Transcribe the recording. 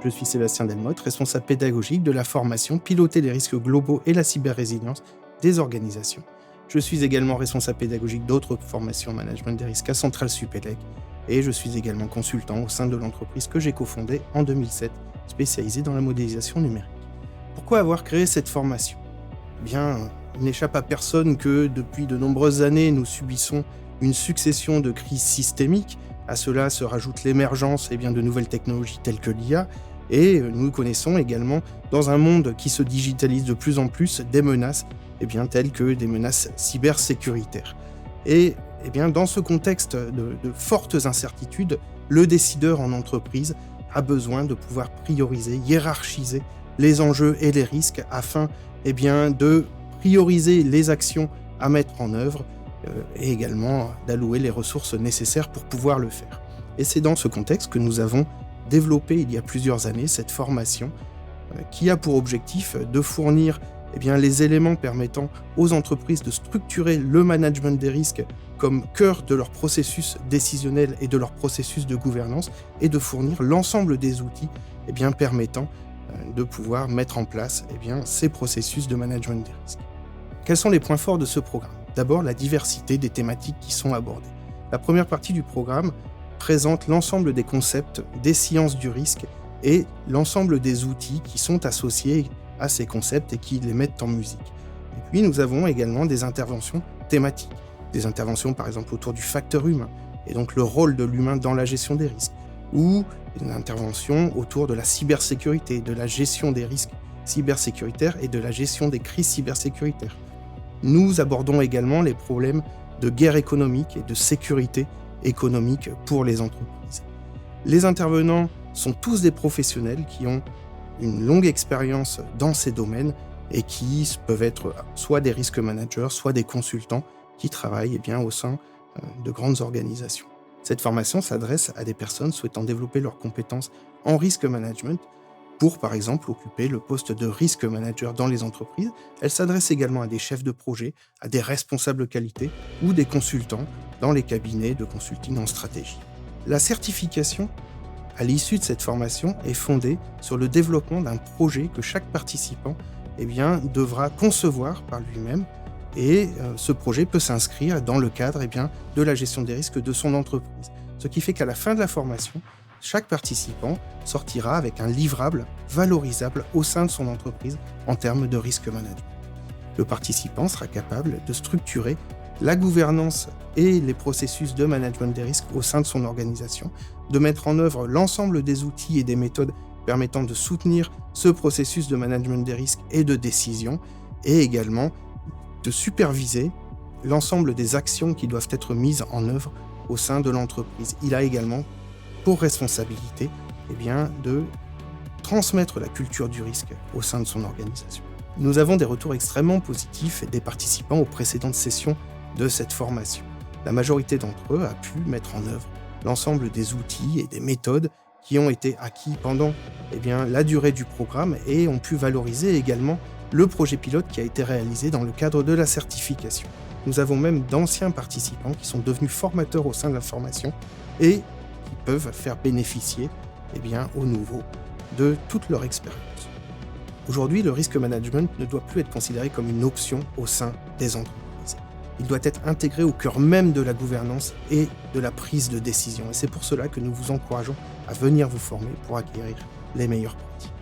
Je suis Sébastien Delmotte, responsable pédagogique de la formation Piloter les risques globaux et la cyber-résilience des organisations. Je suis également responsable pédagogique d'autres formations management des risques à Centrale Supélec et je suis également consultant au sein de l'entreprise que j'ai cofondée en 2007, spécialisée dans la modélisation numérique. Pourquoi avoir créé cette formation ? Eh bien, il n'échappe à personne que depuis de nombreuses années, nous subissons une succession de crises systémiques. À cela se rajoute l'émergence de nouvelles technologies telles que l'IA, et nous connaissons également, dans un monde qui se digitalise de plus en plus, des menaces telles que des menaces cybersécuritaires. Et dans ce contexte de fortes incertitudes, le décideur en entreprise a besoin de pouvoir prioriser, hiérarchiser les enjeux et les risques afin de prioriser les actions à mettre en œuvre et également d'allouer les ressources nécessaires pour pouvoir le faire. Et c'est dans ce contexte que nous avons développé il y a plusieurs années cette formation qui a pour objectif de fournir les éléments permettant aux entreprises de structurer le management des risques comme cœur de leur processus décisionnel et de leur processus de gouvernance et de fournir l'ensemble des outils permettant de pouvoir mettre en place ces processus de management des risques. Quels sont les points forts de ce programme ? D'abord, la diversité des thématiques qui sont abordées. La première partie du programme présente l'ensemble des concepts des sciences du risque et l'ensemble des outils qui sont associés à ces concepts et qui les mettent en musique. Et puis, nous avons également des interventions thématiques. Des interventions, par exemple, autour du facteur humain et donc le rôle de l'humain dans la gestion des risques. Ou une intervention autour de la cybersécurité, de la gestion des risques cybersécuritaires et de la gestion des crises cybersécuritaires. Nous abordons également les problèmes de guerre économique et de sécurité économique pour les entreprises. Les intervenants sont tous des professionnels qui ont une longue expérience dans ces domaines et qui peuvent être soit des risk managers, soit des consultants qui travaillent au sein de grandes organisations. Cette formation s'adresse à des personnes souhaitant développer leurs compétences en risk management pour, par exemple, occuper le poste de risk manager dans les entreprises. Elle s'adresse également à des chefs de projet, à des responsables qualité ou des consultants dans les cabinets de consulting en stratégie. La certification, à l'issue de cette formation, est fondée sur le développement d'un projet que chaque participant devra concevoir par lui-même. Et ce projet peut s'inscrire dans le cadre de la gestion des risques de son entreprise. Ce qui fait qu'à la fin de la formation, chaque participant sortira avec un livrable valorisable au sein de son entreprise en termes de risk management. Le participant sera capable de structurer la gouvernance et les processus de management des risques au sein de son organisation, de mettre en œuvre l'ensemble des outils et des méthodes permettant de soutenir ce processus de management des risques et de décision, et également de superviser l'ensemble des actions qui doivent être mises en œuvre au sein de l'entreprise. Il a également pour responsabilité de transmettre la culture du risque au sein de son organisation. Nous avons des retours extrêmement positifs des participants aux précédentes sessions de cette formation. La majorité d'entre eux a pu mettre en œuvre l'ensemble des outils et des méthodes qui ont été acquis pendant la durée du programme et ont pu valoriser également le projet pilote qui a été réalisé dans le cadre de la certification. Nous avons même d'anciens participants qui sont devenus formateurs au sein de la formation et qui peuvent faire bénéficier aux nouveaux de toute leur expérience. Aujourd'hui, le risk management ne doit plus être considéré comme une option au sein des entreprises. Il doit être intégré au cœur même de la gouvernance et de la prise de décision. Et c'est pour cela que nous vous encourageons à venir vous former pour acquérir les meilleures pratiques.